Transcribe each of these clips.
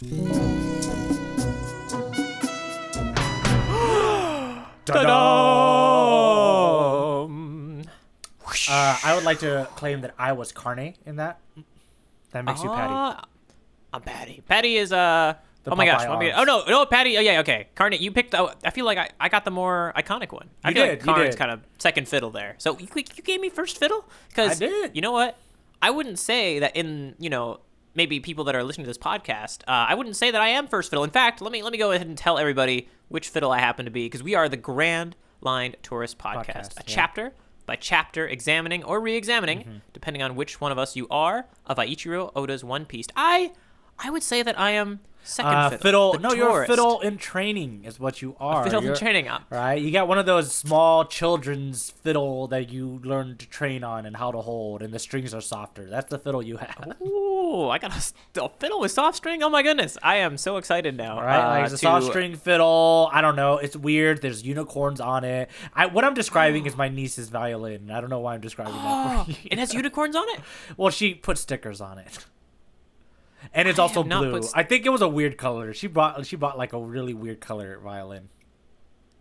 Ta-da! I would like to claim that I was Carne in that. That makes you Patty. I'm Patty. Patty is oh my gosh. Popeye Oh no, Patty. Oh yeah, okay. Carne, you picked. I feel like I got the more iconic one. I feel like Carne's kind of second fiddle there. So you gave me first fiddle because I did. You know what? I wouldn't say that in maybe people that are listening to this podcast. I wouldn't say that I am first fiddle. In fact, let me go ahead and tell everybody which fiddle I happen to be because we are the Grand Line Tourist Podcast, chapter by chapter examining or re-examining, depending on which one of us you are, of Aiichiro Oda's One Piece. I would say that I am second fiddle. No, you're a fiddle in training is what you are. Fiddle in training. Right? You got one of those small children's fiddle that you learn to train on and how to hold, and the strings are softer. That's the fiddle you have. Ooh, I got a fiddle with soft string? Oh my goodness. I am so excited now. Right? Like it's a soft string fiddle. I don't know. It's weird. There's unicorns on it. What I'm describing is my niece's violin. I don't know why I'm describing that for you. It has unicorns on it? Well, she put stickers on it. And it's also blue. I think it was a weird color. She bought like a really weird color violin.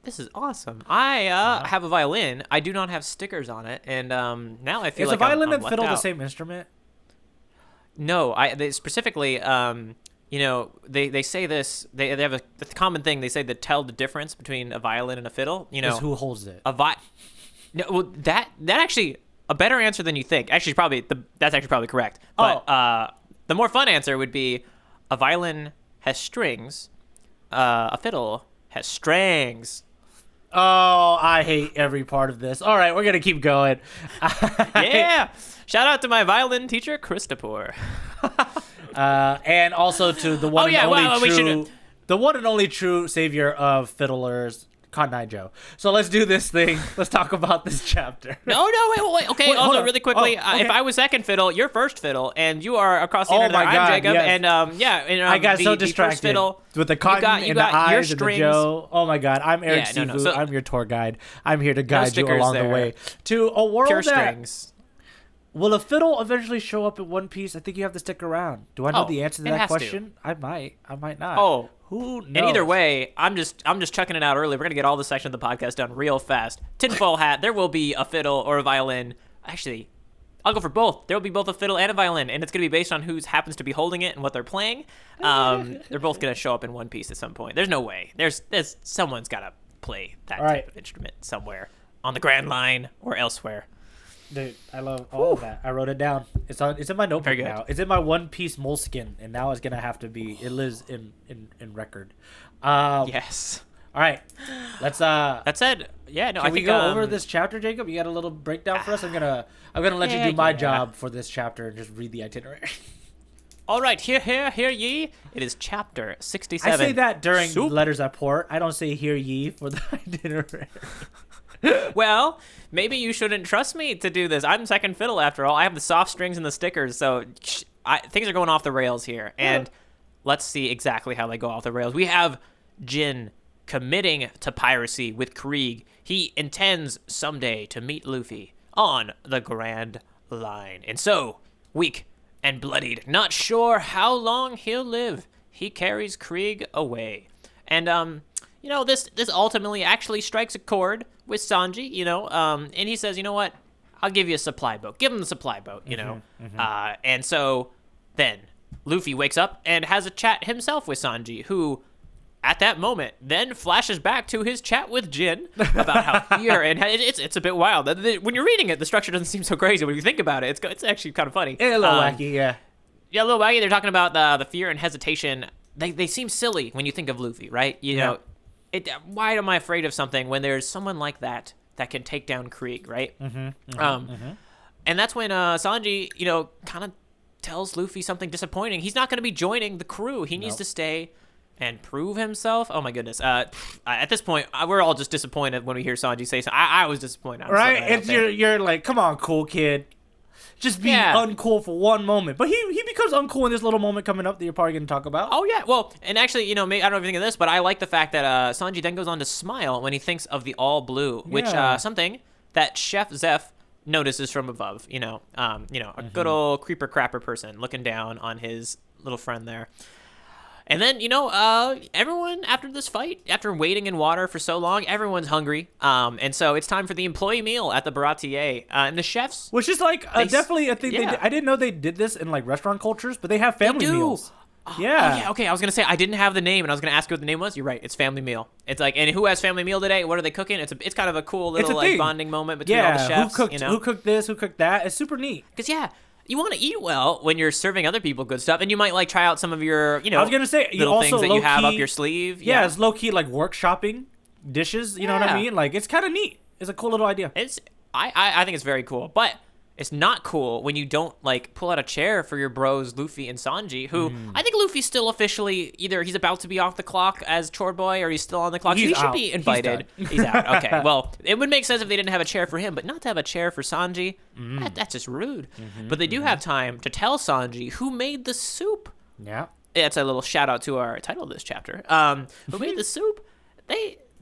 This is awesome. I have a violin. I do not have stickers on it, and now I feel is like a violin I'm and fiddle left the out. same instrument? No, they specifically, they say this. They have a common thing. They say to tell the difference between a violin and a fiddle. Is who holds it? No, well, that actually a better answer than you think. Actually, that's actually probably correct. But the more fun answer would be a violin has strings, a fiddle has strings. Oh, I hate every part of this. All right, we're going to keep going. Yeah. Shout out to my violin teacher, Christopher. And also to the one the one and only true savior of fiddlers, Cotton Joe. So let's do this thing. Let's talk about this chapter. No, wait. Okay, also really quickly, okay. If I was second fiddle, you're first fiddle, and you are across the internet. I'm Jacob, yes. and I got so distracted first fiddle, with the cotton and the eyes and the Joe. Oh my God, I'm Eric Sifu. So, I'm your tour guide. I'm here to guide you along the way to a world pure that... strings. Will a fiddle eventually show up in One Piece? I think you have to stick around. Do I know the answer to that question? I might not. Oh, who knows? And either way, I'm just chucking it out early. We're gonna get all this section of the podcast done real fast. Tinfoil hat. There will be a fiddle or a violin. Actually, I'll go for both. There will be both a fiddle and a violin, and it's gonna be based on who happens to be holding it and what they're playing. They're both gonna show up in One Piece at some point. There's no way. There's someone's gotta play that type of instrument somewhere on the Grand Line or elsewhere. Dude, I love all of that. I wrote it down. It's in my notebook now. It's in my One Piece moleskin, and now it's gonna have to be. It lives in record. Yes. All right. Let's. That said, yeah. No, Can I think we go over this chapter, Jacob? You got a little breakdown for us? I'm gonna let you do my job for this chapter and just read the itinerary. All right, hear ye. It is chapter 67. I say that during Letters at Port. I don't say hear ye for the itinerary. Well, maybe you shouldn't trust me to do this. I'm second fiddle after all. I have the soft strings and the stickers, so things are going off the rails here. And let's see exactly how they go off the rails. We have Jin committing to piracy with Krieg. He intends someday to meet Luffy on the Grand Line. And so, weak and bloodied, not sure how long he'll live, he carries Krieg away. And, this ultimately actually strikes a chord with Sanji, and he says, you know what, I'll give you a supply boat. Give him the supply boat, and so then Luffy wakes up and has a chat himself with Sanji, who at that moment then flashes back to his chat with Jin about how fear, and it's a bit wild. When you're reading it, the structure doesn't seem so crazy. When you think about it, it's actually kind of funny. A little wacky, yeah. Yeah, a little wacky. They're talking about the fear and hesitation. They seem silly when you think of Luffy, right? You know, why am I afraid of something when there's someone like that can take down Krieg, right? And that's when Sanji, kind of tells Luffy something disappointing. He's not going to be joining the crew. He needs to stay and prove himself. Oh my goodness! At this point, we're all just disappointed when we hear Sanji say something. I was disappointed. Right? You're like, come on, cool kid. Just be uncool for one moment. But he becomes uncool in this little moment coming up that you're probably going to talk about. Oh, yeah. Well, and actually, maybe, I don't know if you think of this, but I like the fact that Sanji then goes on to smile when he thinks of the all blue, which something that Chef Zeph notices from above. A good old creeper crapper person looking down on his little friend there. And then, everyone after this fight, after waiting in water for so long, everyone's hungry. And so it's time for the employee meal at the Baratier. And the chefs... Which is like definitely a thing. Yeah. I didn't know they did this in like restaurant cultures, but they have family meals. Yeah. Oh, yeah. Okay. I was gonna say I didn't have the name, and I was gonna ask you what the name was. You're right. It's family meal. It's like, and who has family meal today? What are they cooking? It's kind of a cool little like bonding moment between all the chefs. Who cooked this? Who cooked that? It's super neat. Because you want to eat well when you're serving other people good stuff, and you might like try out some of your I was gonna say little things that you have up your sleeve. Yeah, it's low key like workshopping dishes. You know what I mean? Like it's kind of neat. It's a cool little idea. I think it's very cool, but it's not cool when you don't like pull out a chair for your bros Luffy and Sanji, who I think Luffy's still officially either he's about to be off the clock as chore boy or he's still on the clock. He should be invited. He's out. Okay, well, it would make sense if they didn't have a chair for him, but not to have a chair for Sanji. That's just rude. But they do have time to tell Sanji who made the soup. Yeah. That's a little shout out to our title of this chapter. Who made the soup?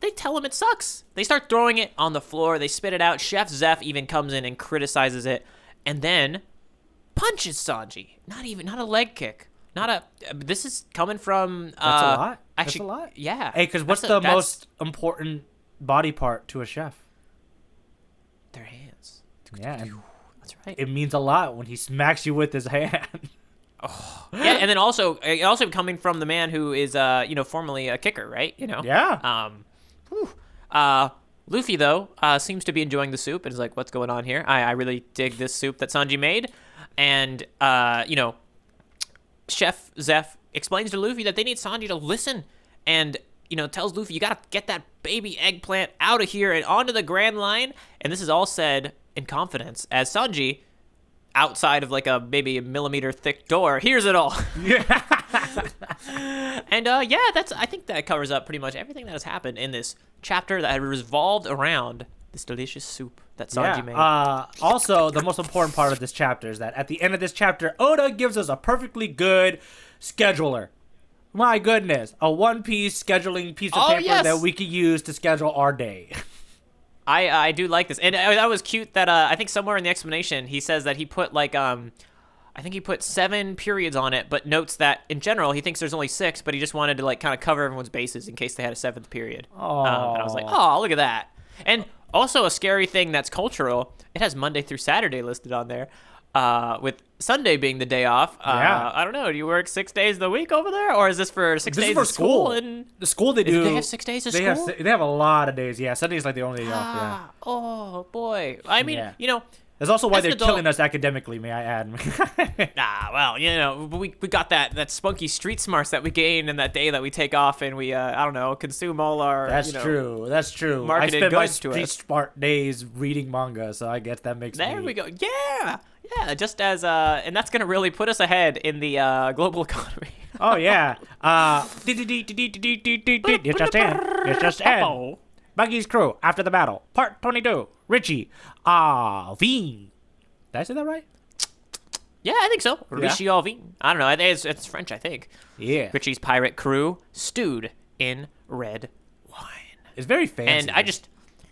They tell him it sucks. They start throwing it on the floor. They spit it out. Chef Zeph even comes in and criticizes it, and then punches Sanji. Not a leg kick. This is coming from. That's a lot. Actually, that's a lot. Yeah. Hey, because what's the most important body part to a chef? Their hands. Yeah, and that's right. It means a lot when he smacks you with his hand. Oh. Yeah, and then also coming from the man who is formerly a kicker, right? Yeah. Luffy though seems to be enjoying the soup and is like, what's going on here? I really dig this soup that Sanji made, and Chef Zeph explains to Luffy that they need Sanji to listen, and tells Luffy, you gotta get that baby eggplant out of here and onto the Grand Line. And this is all said in confidence as Sanji, outside of like maybe a millimeter thick door, hears it all. Yeah. And I think that covers up pretty much everything that has happened in this chapter that had revolved around this delicious soup that Sanji made. Also, the most important part of this chapter is that at the end of this chapter, Oda gives us a perfectly good scheduler. My goodness, a one-piece scheduling piece of paper that we could use to schedule our day. I do like this, and that was cute that I think somewhere in the explanation he says that he put like I think he put 7 periods on it, but notes that in general he thinks there's only 6, but he just wanted to like kind of cover everyone's bases in case they had a 7th period. And I was like, oh, look at that. And also a scary thing that's cultural, it has Monday through Saturday listed on there, with Sunday being the day off. I don't know. Do you work 6 days of the week over there, or is this for 6 days of school? And the school they do. They have 6 days of school. They have a lot of days. Yeah, Sunday's like the only day off. Yeah. Oh boy. I mean, That's also why they're killing us academically, may I add. We got that spunky street smarts that we gain in that day that we take off and we, consume all our, That's true. I spend my street smart days reading manga, so I guess that makes There we go. Yeah. Yeah, just as, and that's going to really put us ahead in the global economy. Oh, yeah. It's just in. Buggy's crew after the battle. Part 22. Richie. Alvin. Did I say that right? Yeah, I think so. Yeah. Richie Alvin. I don't know. It's French, I think. Yeah. Richie's pirate crew stewed in red wine. It's very fancy. And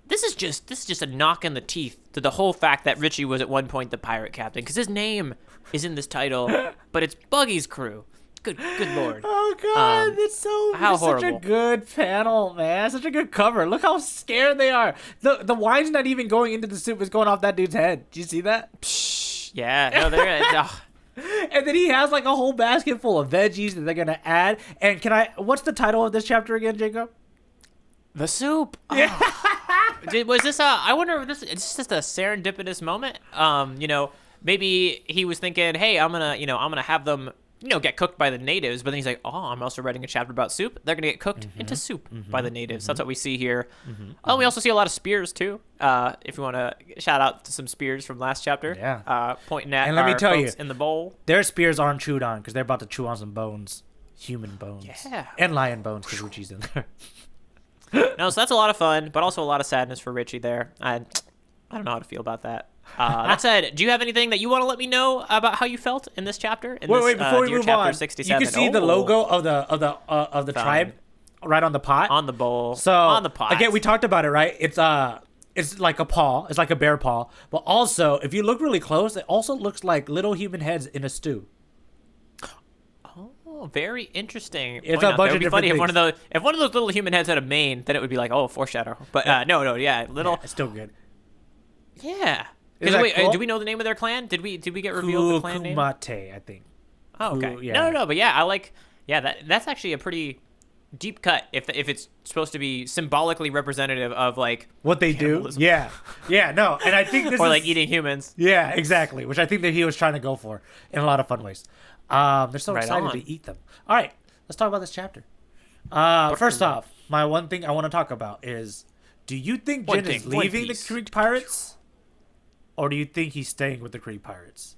this is just a knock in the teeth to the whole fact that Richie was at one point the pirate captain, because his name is in this title, but it's Buggy's crew. Good lord. Oh god, it's such a good panel, man. Such a good cover. Look how scared they are. The wine's not even going into the soup, it's going off that dude's head. Did you see that? Psh, yeah, no, they're And then he has like a whole basket full of veggies that they're gonna add. And what's the title of this chapter again, Jacob? The soup. Yeah. Was this I wonder if it's just a serendipitous moment. Maybe he was thinking, hey, I'm gonna have them get cooked by the natives, but then he's like, oh, I'm also writing a chapter about soup. They're going to get cooked into soup by the natives. That's what we see here. Oh, we also see a lot of spears, too. If you want to shout out to some spears from last chapter. Yeah. Pointing at and let me tell you, in the bowl. Their spears aren't chewed on because they're about to chew on some bones. Human bones. Yeah. And lion bones because Uchi's in there. No, so that's a lot of fun, but also a lot of sadness for Richie there. I don't know how to feel about that. That said, do you have anything that you want to let me know about how you felt in this chapter? Wait, before we move on, 67? You can see the logo of the tribe right on the pot, on the bowl. So on the pot. Again, we talked about it, right? It's like a paw. It's like a bear paw. But also, if you look really close, it also looks like little human heads in a stew. Oh, very interesting. It's point a out bunch there. of It'd be funny different if one of those little human heads had a mane, then it would be like, oh, foreshadow. But no, yeah, little. Yeah, it's still good. Yeah. Is that Wait, cool? do we know the name of their clan? Did we get revealed the clan name? Kumate, I think. Oh, okay. Yeah. No, but yeah, I like. Yeah, that's actually a pretty deep cut if it's supposed to be symbolically representative of like What they do. cannibalism. Yeah, no. And I think this or is like eating humans. Yeah, exactly. Which I think that he was trying to go for in a lot of fun ways. They're so Right excited on. to eat them. All right, let's talk about this chapter. First off, my one thing I want to talk about is, do you think Jin is leaving the Creek Pirates? Or do you think he's staying with the Creek Pirates?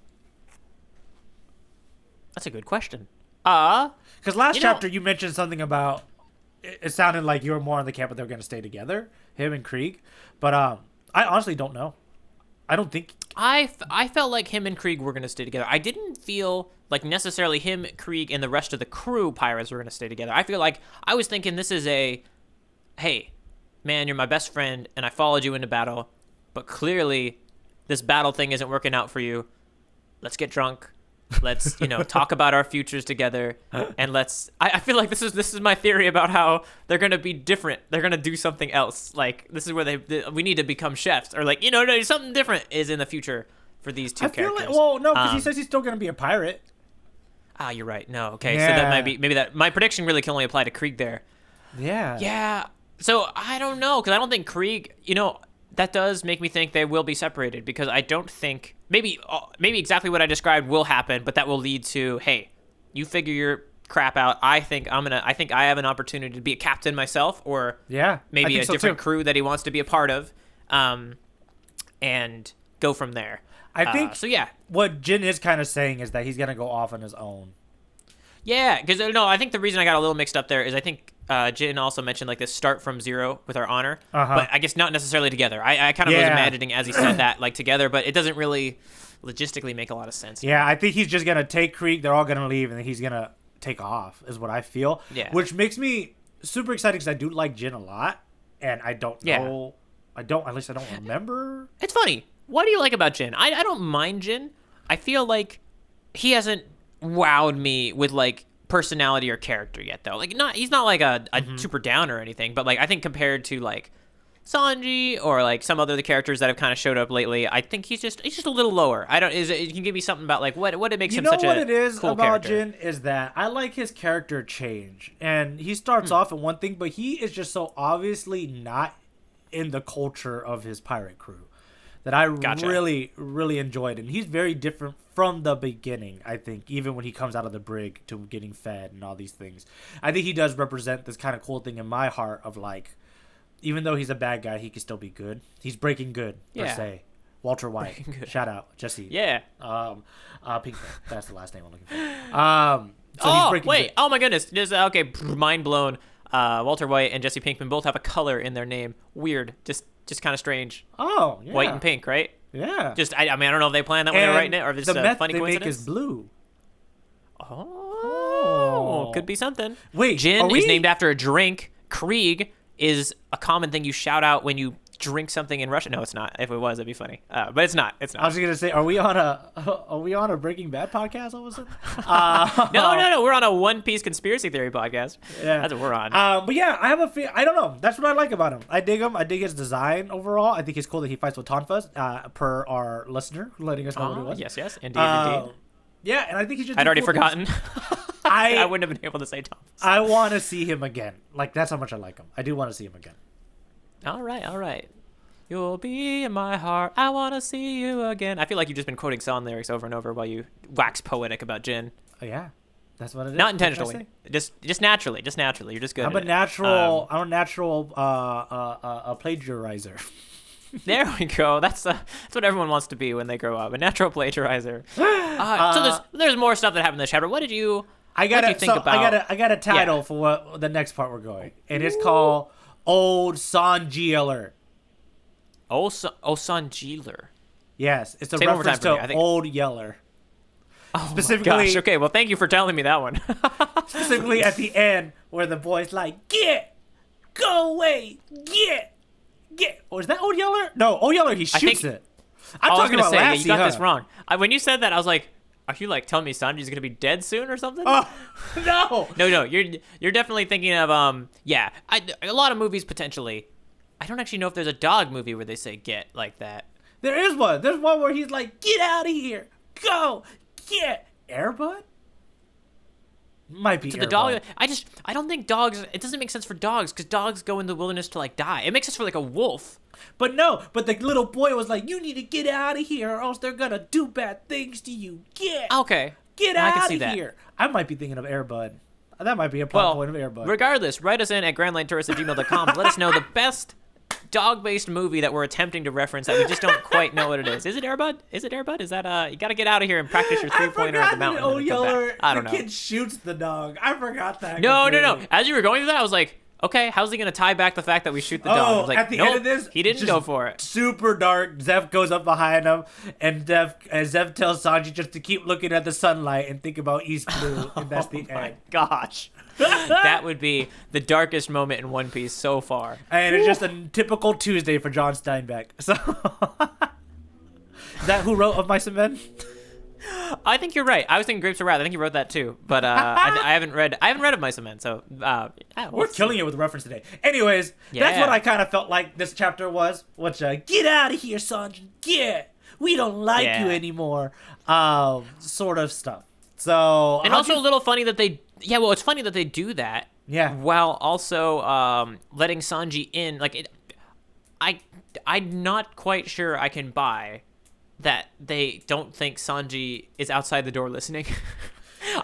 That's a good question. Because last chapter you mentioned something about it sounded like you were more on the camp that they were going to stay together, him and Krieg. But I honestly don't know. I don't think I felt like him and Krieg were going to stay together. I didn't feel like necessarily him, Krieg, and the rest of the crew pirates were going to stay together. I feel like I was thinking this is hey, man, you're my best friend, and I followed you into battle, but clearly this battle thing isn't working out for you. Let's get drunk. Let's talk about our futures together, and let's. I feel like this is my theory about how they're gonna be different. They're gonna do something else. Like this is where we need to become chefs, or like something different is in the future for these two characters. No, because he says he's still gonna be a pirate. You're right. No, okay, so that might be maybe that my prediction really can only apply to Krieg there. Yeah. Yeah. So I don't know because I don't think Krieg. That does make me think they will be separated because I don't think maybe exactly what I described will happen, but that will lead to, hey, you figure your crap out. I think I have an opportunity to be a captain myself, or maybe a different crew that he wants to be a part of, and go from there. I think so. Yeah, what Jin is kind of saying is that he's gonna go off on his own. Yeah, because I think the reason I got a little mixed up there is I think Jin also mentioned like this start from zero with our honor, but I guess not necessarily together. I kind of was imagining as he said that like together, but it doesn't really logistically make a lot of sense. Yeah, I think he's just gonna take Krieg. They're all gonna leave, and then he's gonna take off. Is what I feel. Yeah, which makes me super excited because I do like Jin a lot, and I don't know. At least I don't remember. It's funny. What do you like about Jin? I don't mind Jin. I feel like he hasn't wowed me with like personality or character yet though. Like he's not like a super down or anything, but like I think compared to like Sanji or like some other characters that have kind of showed up lately, I think he's just a little lower. You can give me something about like what it makes him such a cool character. You know what it is about Jin is that I like his character change, and he starts off in one thing, but he is just so obviously not in the culture of his pirate crew that I really, really enjoyed. And he's very different from the beginning, I think, even when he comes out of the brig to getting fed and all these things. I think he does represent this kind of cool thing in my heart of like, even though he's a bad guy, he can still be good. He's breaking good, per se. Walter White. Shout out. Jesse. Yeah. Pinkman. That's the last name I'm looking for. He's breaking good. Oh my goodness. Okay, mind blown. Walter White and Jesse Pinkman both have a color in their name. Weird. Just kind of strange. Oh, yeah. White and pink, right? Yeah. I mean, I don't know if they planned that when they were writing it, or if it's a funny coincidence. The meth they make is blue. Oh, could be something. Wait, Gin is named after a drink. Krieg is a common thing you shout out when you drink something in Russian. No, it's not. If it was, it'd be funny. But it's not. It's not. I was gonna say, are we on a Breaking Bad podcast all of a sudden? No. We're on a One Piece conspiracy theory podcast. Yeah, that's what we're on. But yeah, I have a feel. I don't know. That's what I like about him. I dig him. I dig his design overall. I think it's cool that he fights with Tonfas. Per our listener letting us know what it was. Yes, indeed. Yeah, and I think he's just. I'd already forgotten. I wouldn't have been able to say Tonfas. I want to see him again. Like that's how much I like him. I do want to see him again. All right. You'll be in my heart. I want to see you again. I feel like you've just been quoting song lyrics over and over while you wax poetic about Jin. Oh, yeah. That's what it is. Not intentionally. Just naturally. You're just good. I'm a natural plagiarizer. There we go. That's what everyone wants to be when they grow up. A natural plagiarizer. So there's more stuff that happened in this chapter. What did you think about? I got a title for what the next part we're going. And it's called Old Sanjieler. Sanjieler. Yes, it's a reference to Old Yeller. Oh specifically, my gosh. Okay, well, thank you for telling me that one. Specifically at the end where the boy's like, go away, get. Or is that Old Yeller? No, Old Yeller, he shoots it. I'm talking about Lassie, you got this wrong. When you said that, I was like, Are you like telling me Sanji's gonna be dead soon or something? Oh no! No, you're definitely thinking of a lot of movies potentially. I don't actually know if there's a dog movie where they say "get" like that. There is one. There's one where he's like, "Get out of here, go, get." Air Bud? Might be. So Air the dog. Bud. I don't think dogs. It doesn't make sense for dogs because dogs go in the wilderness to like die. It makes sense for like a wolf. But no, but the little boy was like, "You need to get out of here, or else they're gonna do bad things to you. Get Okay. out of here." I might be thinking of Air Bud. That might be a plot point of Air Bud. Regardless, write us in at grandlinetourist@gmail.com. Let us know the best dog-based movie that we're attempting to reference that we just don't quite know what it is. Is it Air Bud? Is it Air Bud? Is that you got to get out of here and practice your three-pointer at the mountain? Oh, Yeller, I don't know. The kid shoots the dog. I forgot that. No. completely. As you were going through that, I was like, okay, how's he gonna tie back the fact that we shoot the dog? I was like, at the nope, end of this, he didn't just go for it. Super dark. Zeph goes up behind him, and Zeph tells Sanji just to keep looking at the sunlight and think about East Blue, and that's the My end. gosh. That would be the darkest moment in One Piece so far. And it's just a typical Tuesday for John Steinbeck. So, is that who wrote Of Mice and Men? I think you're right. I was thinking Grapes of Wrath. I think you wrote that too. But I haven't read Of Mice and Men. So We're killing it with reference today. Anyways, that's Yeah. what I kind of felt like this chapter was. Which, get out of here, Sanji. Get. We don't like Yeah. you anymore. Sort of stuff. So, And also a little funny that they. Yeah, well, it's funny that they do that. Yeah. While also letting Sanji in. Like it. I'm not quite sure I can buy that they don't think Sanji is outside the door listening.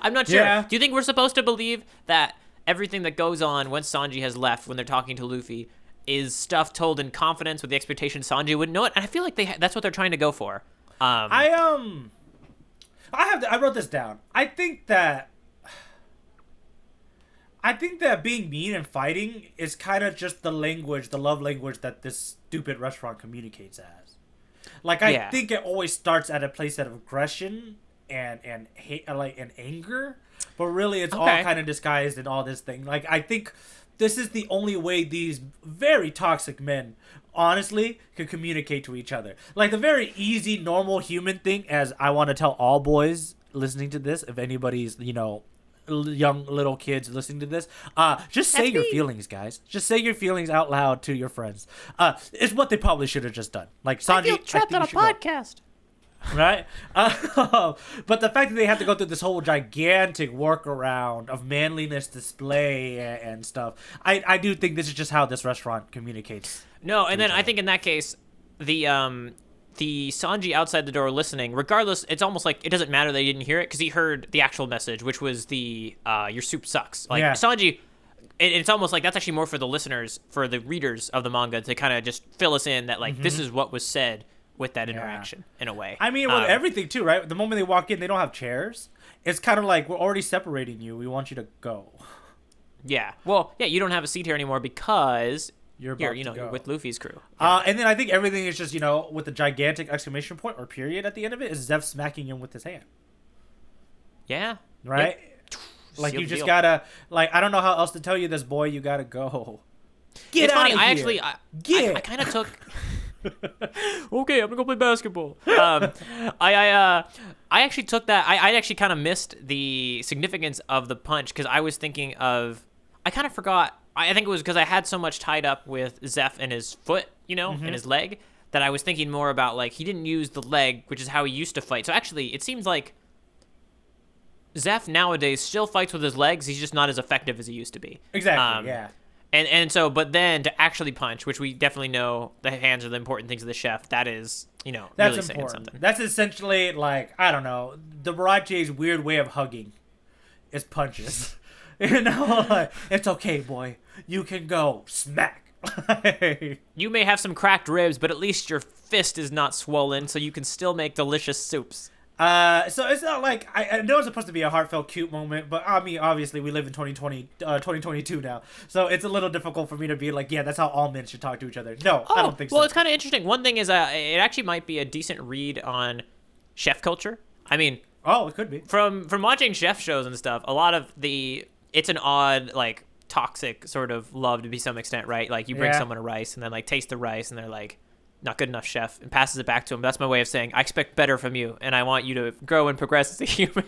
I'm not sure. Yeah. Do you think we're supposed to believe that everything that goes on once Sanji has left when they're talking to Luffy is stuff told in confidence with the expectation Sanji would know it? And I feel like that's what they're trying to go for. I wrote this down. I think that being mean and fighting is kind of just the love language that this stupid restaurant communicates as. Like, I think it always starts at a place of aggression and hate, like, and anger, but really it's all kind of disguised in all this thing. Like, I think this is the only way these very toxic men honestly can communicate to each other. Like, the very easy, normal human thing, as I want to tell all boys listening to this, if anybody's, young little kids listening to this, just say your feelings, guys. Just say your feelings out loud to your friends. It's what they probably should have just done. Like, Sanji, I feel trapped on a podcast. Right? But the fact that they have to go through this whole gigantic workaround of manliness display and stuff, I do think this is just how this restaurant communicates. No, and then I think in that case, the Sanji outside the door listening, regardless, it's almost like it doesn't matter that he didn't hear it because he heard the actual message, which was the your soup sucks. Like, Sanji, it's almost like that's actually more for the listeners, for the readers of the manga to kind of just fill us in that, like, this is what was said with that interaction in a way. I mean, with everything too, right? The moment they walk in, they don't have chairs. It's kind of like, we're already separating you. We want you to go. Yeah. Well, yeah, you don't have a seat here anymore because you're with Luffy's crew. And then I think everything is just, with the gigantic exclamation point or period at the end of it, is Zeph smacking him with his hand. Yeah. Right? Yep. Like, Sealed you just deal. gotta, like, I don't know how else to tell you this, boy. You gotta go. Get It's out funny. of here. I kind of took. Okay, I'm gonna go play basketball. I actually took that. I actually kind of missed the significance of the punch because I was thinking of. I kind of forgot. I think it was because I had so much tied up with Zeph and his foot, and his leg, that I was thinking more about, like, he didn't use the leg, which is how he used to fight. So actually, it seems like Zeph nowadays still fights with his legs. He's just not as effective as he used to be. Exactly. Yeah. And so, but then to actually punch, which we definitely know the hands are the important things of the chef, that is, That's really saying important. something. That's essentially, like, I don't know, the Barrage's weird way of hugging is punches. Like, it's okay, boy. You can go. Smack. You may have some cracked ribs, but at least your fist is not swollen, so you can still make delicious soups. So it's not like, I know it's supposed to be a heartfelt, cute moment, but I mean, obviously we live in 2022 now, so it's a little difficult for me to be like, yeah, that's how all men should talk to each other. No, I don't think so. Well, it's kind of interesting. One thing is, it actually might be a decent read on chef culture. I mean, it could be. From watching chef shows and stuff, a lot of it's an odd, like, toxic sort of love to be some extent, right? Like, you bring someone a rice and then, like, taste the rice and they're like, not good enough, chef, and passes it back to him. That's my way of saying I expect better from you, and I want you to grow and progress as a human.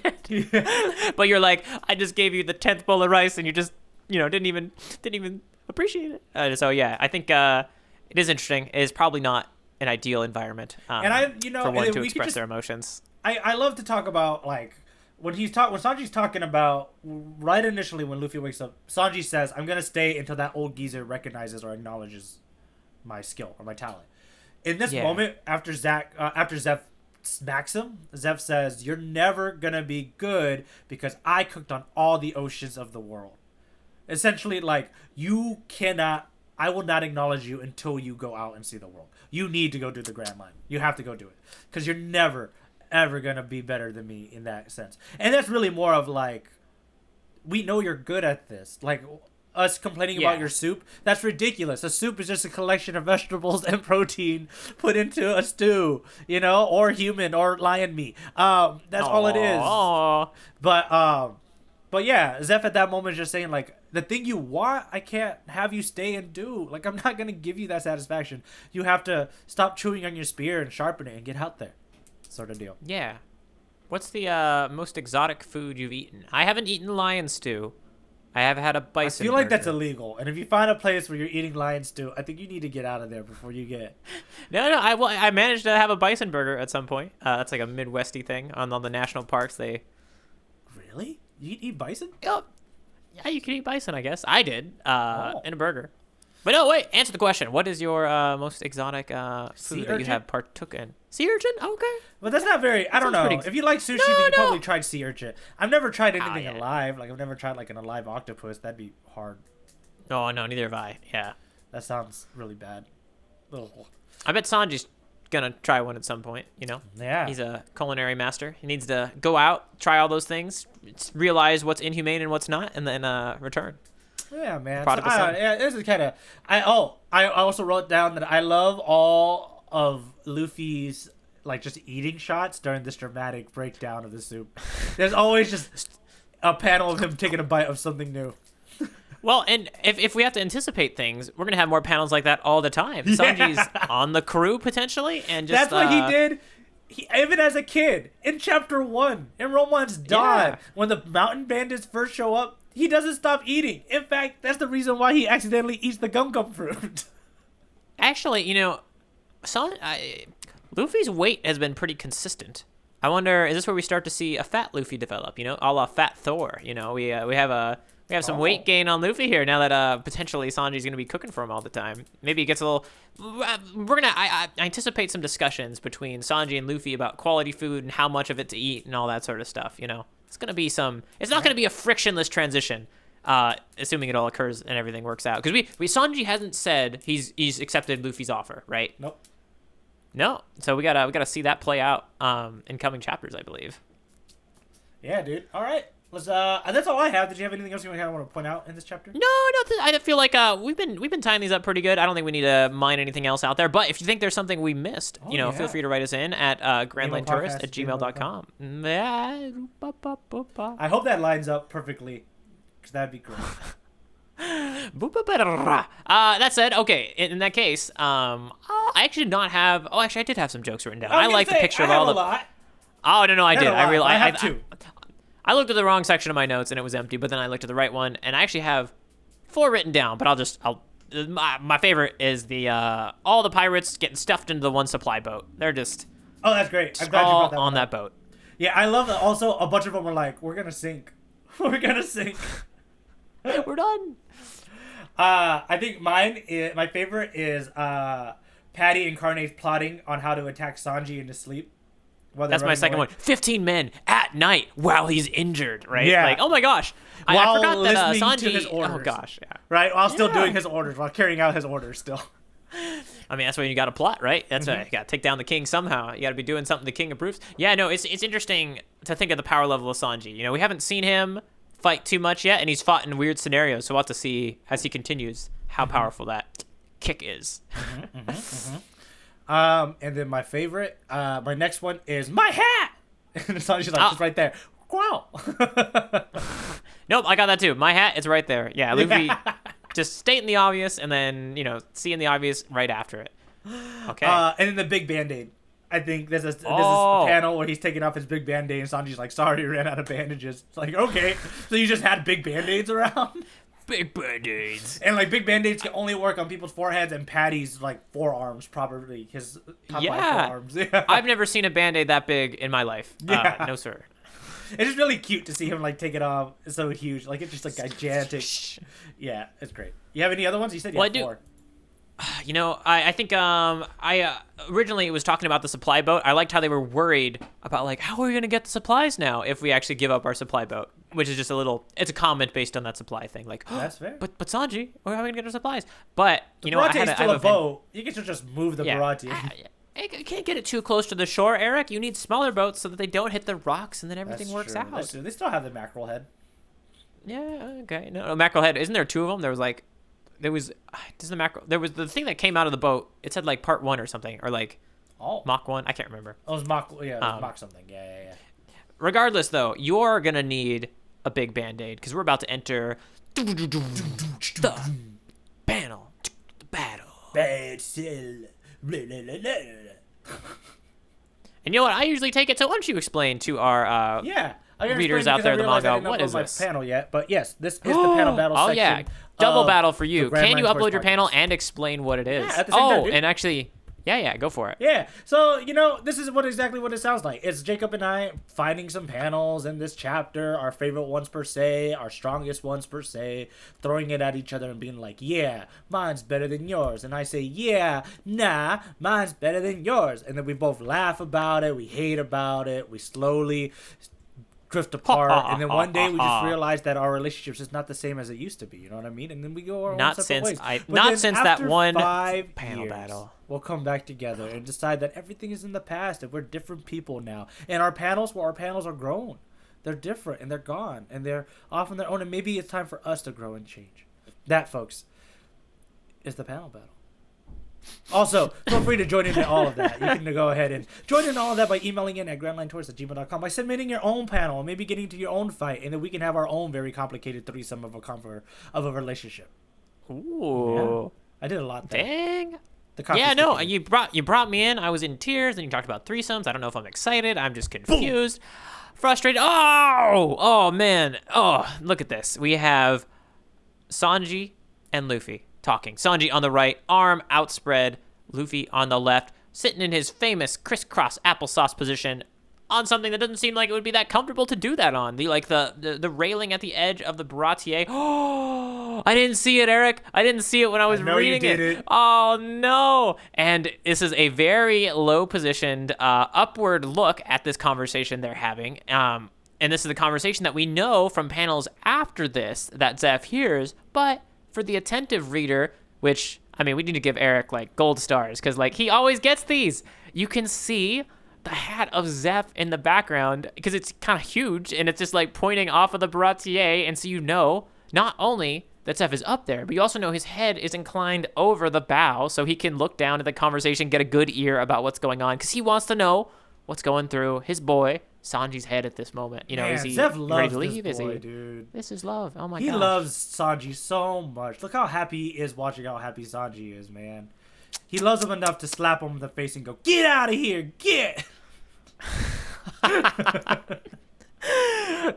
But you're like, I just gave you the 10th bowl of rice, and you just, didn't even appreciate it. So yeah, I think it is interesting. It is probably not an ideal environment for one to express their emotions. I love to talk about like when Sanji's talking about right initially when Luffy wakes up. Sanji says, "I'm gonna stay until that old geezer recognizes or acknowledges my skill or my talent." In this moment, after Zeph smacks him, Zeph says, "You're never gonna be good because I cooked on all the oceans of the world." Essentially, like, I will not acknowledge you until you go out and see the world. You need to go do the Grand Line. You have to go do it because you're never, ever gonna be better than me in that sense. And that's really more of like, we know you're good at this. Like, us complaining about your soup, that's ridiculous. A soup is just a collection of vegetables and protein put into a stew, or human or lion meat. That's all it is. But yeah, Zeph at that moment is just saying like, the thing you want, I can't have you stay and do. Like, I'm not gonna give you that satisfaction. You have to stop chewing on your spear and sharpen it and get out there, sort of deal. Yeah. What's the most exotic food you've eaten? I haven't eaten lion stew. I have had a bison. I feel like burger. that's illegal, and if you find a place where you're eating lion stew, I think you need to get out of there before you get. No. I managed to have a bison burger at some point. That's like a Midwesty thing on the national parks. They. Really? You eat bison? Yep. Yeah, you can eat bison, I guess. I did in a burger. But no, wait. Answer the question. What is your most exotic food that you have partook in? Sea urchin? Okay. Well, that's not very. I don't know. If you like sushi, then you probably tried sea urchin. I've never tried anything alive. Like, I've never tried like an alive octopus. That'd be hard. Oh no, neither have I. Yeah. That sounds really bad. Ugh. I bet Sanji's gonna try one at some point. Yeah. He's a culinary master. He needs to go out, try all those things, realize what's inhumane and what's not, and then return. Yeah, man. This is kind of. I also wrote down that I love all of Luffy's like just eating shots during this dramatic breakdown of the soup. There's always just a panel of him taking a bite of something new. Well, and if we have to anticipate things, we're gonna have more panels like that all the time. Sanji's on the crew potentially, and just that's what he did. Even as a kid in chapter 1 in Romance Dawn, when the mountain bandits first show up, he doesn't stop eating. In fact, that's the reason why he accidentally eats the gum fruit. Actually, Luffy's weight has been pretty consistent. I wonder, is this where we start to see a fat Luffy develop? A la Fat Thor. We have some weight gain on Luffy here now that potentially Sanji's gonna be cooking for him all the time. Maybe it gets a little. I anticipate some discussions between Sanji and Luffy about quality food and how much of it to eat and all that sort of stuff. It's gonna be some. It's not gonna be a frictionless transition, assuming it all occurs and everything works out. Because Sanji hasn't said he's accepted Luffy's offer, right? Nope. No. So we gotta see that play out in coming chapters, I believe. Yeah, dude. All right. That's all I have. Did you have anything else you want to point out in this chapter? No. I feel like we've been tying these up pretty good. I don't think we need to mine anything else out there. But if you think there's something we missed, feel free to write us in at grandlinetourist@gmail.com. I hope that lines up perfectly, because that'd be great. That said, okay. In that case, I actually did not have. Oh, actually, I did have some jokes written down. I like the picture of all the. Lot. Oh no, I did. I realized I have two. I looked at the wrong section of my notes and it was empty, but then I looked at the right one and I actually have 4 written down, but my favorite is the all the pirates getting stuffed into the one supply boat. They're just that's great. I'm glad you brought that on that boat. Yeah, I love that. Also, a bunch of them were like, "We're gonna sink, we're gonna sink, we're done." I think my favorite is Patty and Carnage plotting on how to attack Sanji into sleep. That's my second one. 15 men at night while he's injured, right? Yeah. Like, oh my gosh. I forgot that Sanji... to his orders. Oh gosh, yeah. Right? While still doing his orders, while carrying out his orders still. I mean, that's why you got to plot, right? That's why you got to take down the king somehow. You got to be doing something the king approves. Yeah, no, it's interesting to think of the power level of Sanji. We haven't seen him fight too much yet, and he's fought in weird scenarios, so we'll have to see, as he continues, how powerful that kick is. And then my favorite, my next one is my hat. And Sanji's like, just right there. Wow. Nope, I got that too. My hat is right there. Yeah, Luffy just stating the obvious and then, seeing the obvious right after it. Okay. And then the big Band-Aid. I think this is a panel where he's taking off his big Band-Aid and Sanji's like, sorry, you ran out of bandages. It's like, okay. So you just had big Band-Aids around? Big Band-Aids. And like big Band-Aids can only work on people's foreheads and Patty's like forearms, probably his top forearms. Yeah. I've never seen a Band-Aid that big in my life. Yeah. No, sir. It's just really cute to see him like take it off. It's so huge. Like it's just like gigantic. Yeah, it's great. You have any other ones? You said you had 4. You know, I think I originally was talking about the supply boat. I liked how they were worried about like how are we going to get the supplies now if we actually give up our supply boat, which is just it's a comment based on that supply thing. Like that's fair. But Sanji, how are we going to get our supplies? But you know, I still a boat. You can just move the Baratie. You can't get it too close to the shore, Eric. You need smaller boats so that they don't hit the rocks and then everything works out. That's true. They still have the mackerel head. Yeah. Okay. No, mackerel head. Isn't there 2 of them? There was the thing that came out of the boat. It said like part 1 or something, or like Mach 1. I can't remember. Oh, it was Mach. Yeah, it was Mach something. Yeah. Regardless, though, you're gonna need a big Band-Aid because we're about to enter the panel, the battle. And you know what? I usually take it. So why don't you explain to our readers out there the manga? What is this panel yet? But yes, this is the panel battle section. Oh yeah, double battle for you. Can you upload your panel and explain what it is? Yeah, at the same time, dude. And actually, yeah, go for it. Yeah, so this is exactly what it sounds like. It's Jacob and I finding some panels in this chapter, our favorite ones per se, our strongest ones per se, throwing it at each other and being like, yeah, mine's better than yours. And I say, yeah, nah, mine's better than yours. And then we both laugh about it, we hate about it, we slowly drift apart, and then one day we just realize that our relationship's just not the same as it used to be. You know what I mean? And then we go our own separate ways. Not since that one 5 panel years, battle. We'll come back together and decide that everything is in the past and we're different people now. And our panels are grown. They're different and they're gone and they're off on their own. And maybe it's time for us to grow and change. That, folks, is the panel battle. Also, feel free to join into all of that. You can go ahead and join in all of that by emailing in at grandlinetourist@gmail.com, by submitting your own panel, and maybe getting to your own fight, and then we can have our own very complicated threesome of a relationship. Ooh. Yeah. I did a lot there. Dang. Yeah, no, you brought me in. I was in tears, and you talked about threesomes. I don't know if I'm excited. I'm just confused. Frustrated. Oh, man. Oh, look at this. We have Sanji and Luffy talking. Sanji on the right, arm outspread. Luffy on the left, sitting in his famous crisscross applesauce position on something that doesn't seem like it would be that comfortable to do that on. The railing at the edge of the Baratier. Oh, I didn't see it, Eric. I didn't see it when I was reading it. Oh, no. And this is a very low-positioned, upward look at this conversation they're having. And this is the conversation that we know from panels after this that Zeph hears, but for the attentive reader, which, I mean, we need to give Eric, like, gold stars, because, like, he always gets these. You can see the hat of Zeph in the background, because it's kind of huge, and it's just, like, pointing off of the Baratier, and so you know, not only that Zeph is up there, but you also know his head is inclined over the bow, so he can look down at the conversation, get a good ear about what's going on, because he wants to know what's going through his boy Sanji's head at this moment. You know, man, is he Zeph ready to loves leave? this boy, Is he? Dude. This is love. Oh my god. He loves Sanji so much. Look how happy he is watching how happy Sanji is, man. He loves him enough to slap him in the face and go, "Get out of here, get!"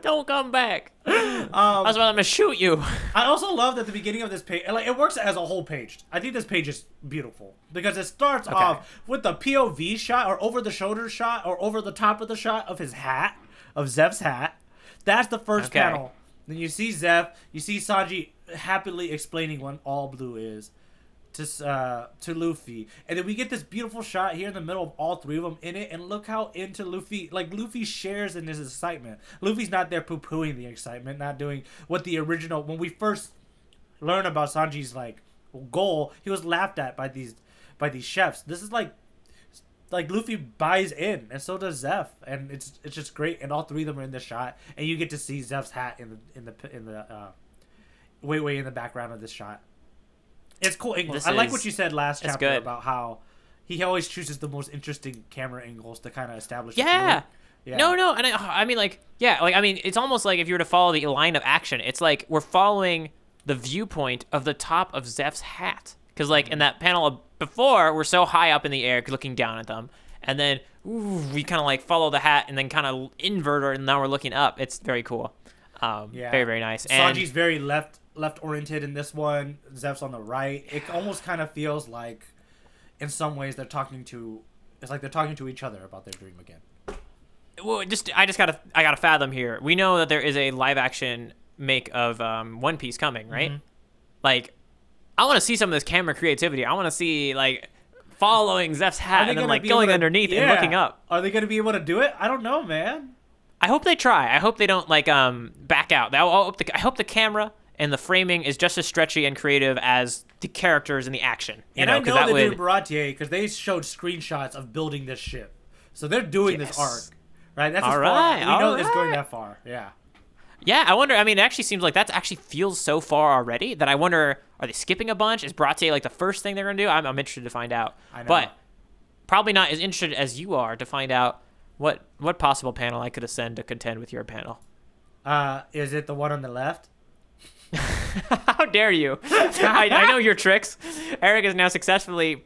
Don't come back. That's why I'm gonna shoot you. I also love that the beginning of this page, like, it works as a whole page. I think this page is beautiful because it starts off with the POV shot or over the shoulder shot or over the top of the shot of his hat, of Zeph's hat. That's the first panel. Then you see Zeph, you see Sanji happily explaining what all blue is to Luffy, and then we get this beautiful shot here in the middle of all three of them in it, and look how into Luffy, like, Luffy shares in his excitement. Luffy's not there poo-pooing the excitement, not doing what the original, when we first learn about Sanji's, like, goal, he was laughed at by these chefs. This is like Luffy buys in, and so does Zeph, and it's just great. And all three of them are in the shot, and you get to see Zeph's hat in the way in the background of this shot. It's cool angles. I like what you said last chapter about how he always chooses the most interesting camera angles to kind of establish. Yeah. No, and I mean, like, yeah, like, I mean, it's almost like if you were to follow the line of action, it's like we're following the viewpoint of the top of Zeph's hat. Because, like, in that panel before we're so high up in the air looking down at them, and then we kind of like follow the hat and then kind of invert her, and now we're looking up. It's very cool. Very, very nice. And Sanji's very left oriented in this one. Zeph's on the right. It almost kind of feels like, in some ways, they're talking to each other about their dream again. Well, I gotta fathom here. We know that there is a live action make of One Piece coming, right? Mm-hmm. Like, I want to see some of this camera creativity. I want to see like following Zeph's hat and then like going underneath and looking up. Are they gonna be able to do it? I don't know, man. I hope they try. I hope they don't like back out. I hope the camera and the framing is just as stretchy and creative as the characters and the action. And I know they did Baratier because they showed screenshots of building this ship, so they're doing this arc, right? That's far. We know it's going that far. Yeah. Yeah, I wonder. I mean, it actually seems like that actually feels so far already that I wonder: are they skipping a bunch? Is Baratier like the first thing they're gonna do? I'm interested to find out. I know. But probably not as interested as you are to find out what possible panel I could ascend to contend with your panel. Is it the one on the left? How dare you? I know your tricks. Eric is now successfily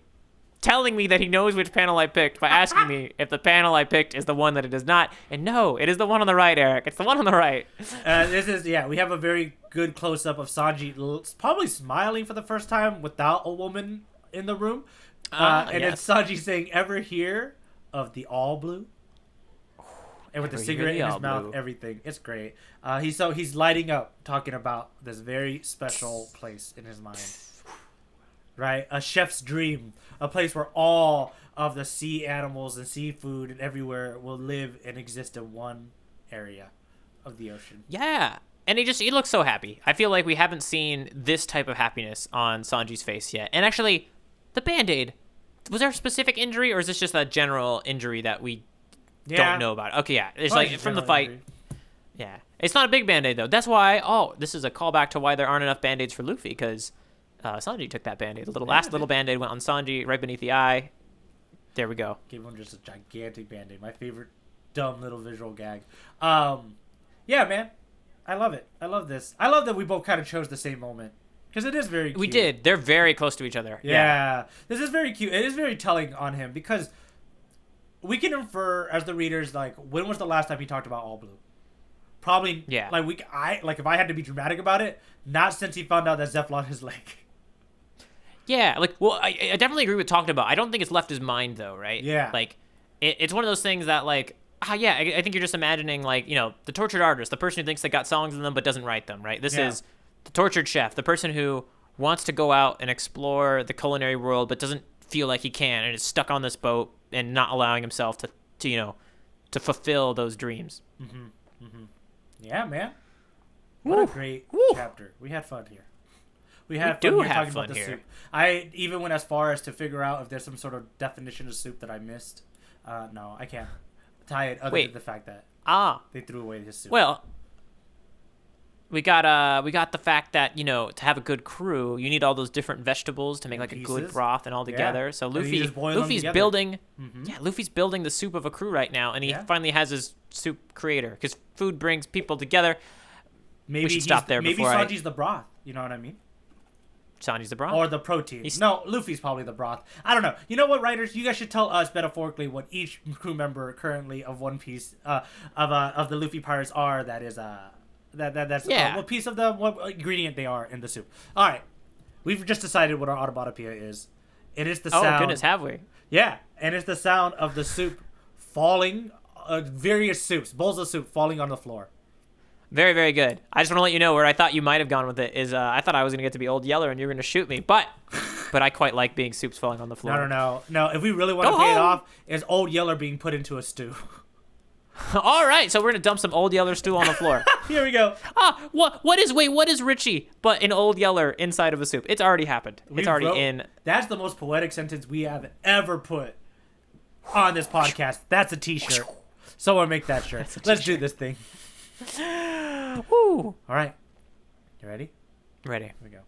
telling me that he knows which panel I picked by asking me if the panel I picked is the one that it is not. And no, it is the one on the right, Eric. It's the one on the right. We have a very good close-up of Sanji probably smiling for the first time without a woman in the room. It's Sanji saying, "Ever hear of the all blue?" And with the cigarette in his mouth, everything. It's great. He's lighting up, talking about this very special place in his mind. Right? A chef's dream. A place where all of the sea animals and seafood and everywhere will live and exist in one area of the ocean. Yeah. And he looks so happy. I feel like we haven't seen this type of happiness on Sanji's face yet. And actually, the Band-Aid, was there a specific injury or is this just a general injury that we don't know about? Okay, yeah. It's like from the fight. Injury. Yeah. It's not a big Band-Aid, though. That's why, this is a callback to why there aren't enough Band-Aids for Luffy, because Sanji took that Band-Aid. The last little Band-Aid went on Sanji, right beneath the eye. There we go. Gave him just a gigantic Band-Aid. My favorite dumb little visual gag. Yeah, man. I love it. I love this. I love that we both kind of chose the same moment. Because it is very cute. We did. They're very close to each other. Yeah. This is very cute. It is very telling on him because we can infer as the readers, like, when was the last time he talked about all blue? Probably, if I had to be dramatic about it, not since he found out that Zeph lost his leg. Yeah, I definitely agree with talking about. I don't think it's left his mind, though, right? Yeah. Like, it's one of those things that, like, I think you're just imagining, like, the tortured artist, the person who thinks they got songs in them but doesn't write them, right? This is the tortured chef, the person who wants to go out and explore the culinary world but doesn't feel like he can and is stuck on this boat and not allowing himself to fulfill those dreams. Mm-hmm. Mm-hmm. Yeah, man. What a great chapter. We had fun here. We had fun here talking about the soup. I even went as far as to figure out if there's some sort of definition of soup that I missed. No, I can't tie it other than the fact that they threw away his soup. Well, we got the fact that, to have a good crew, you need all those different vegetables to make like a good broth and all together. Yeah. So Luffy's building Luffy's building the soup of a crew right now, and he finally has his soup creator because food brings people together. Maybe we should stop there. Maybe Sanji's the broth. You know what I mean? Sanji's the broth? Or the protein. No, Luffy's probably the broth. I don't know. You know what, writers? You guys should tell us metaphorically what each crew member currently of One Piece, of the Luffy pirates are. That is what piece of what ingredient they are in the soup. All right, we've just decided what our automatopoeia is. It is the sound. Oh goodness, have we? Yeah, and it's the sound of the soup falling, various soups, bowls of soup falling on the floor. Very, very good. I just want to let you know where I thought you might have gone with it is I thought I was going to get to be Old Yeller and you were going to shoot me, but I quite like being soups falling on the floor. No. If we really want to pay it off, is Old Yeller being put into a stew. All right, so we're going to dump some Old Yeller stew on the floor. Here we go. What is Richie but an Old Yeller inside of a soup? It's already happened. In. That's the most poetic sentence we have ever put on this podcast. That's a t-shirt. Someone make that shirt. Let's do this thing. Woo. All right. You ready? Ready. Here we go.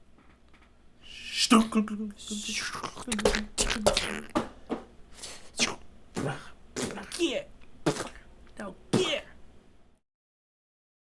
Yeah.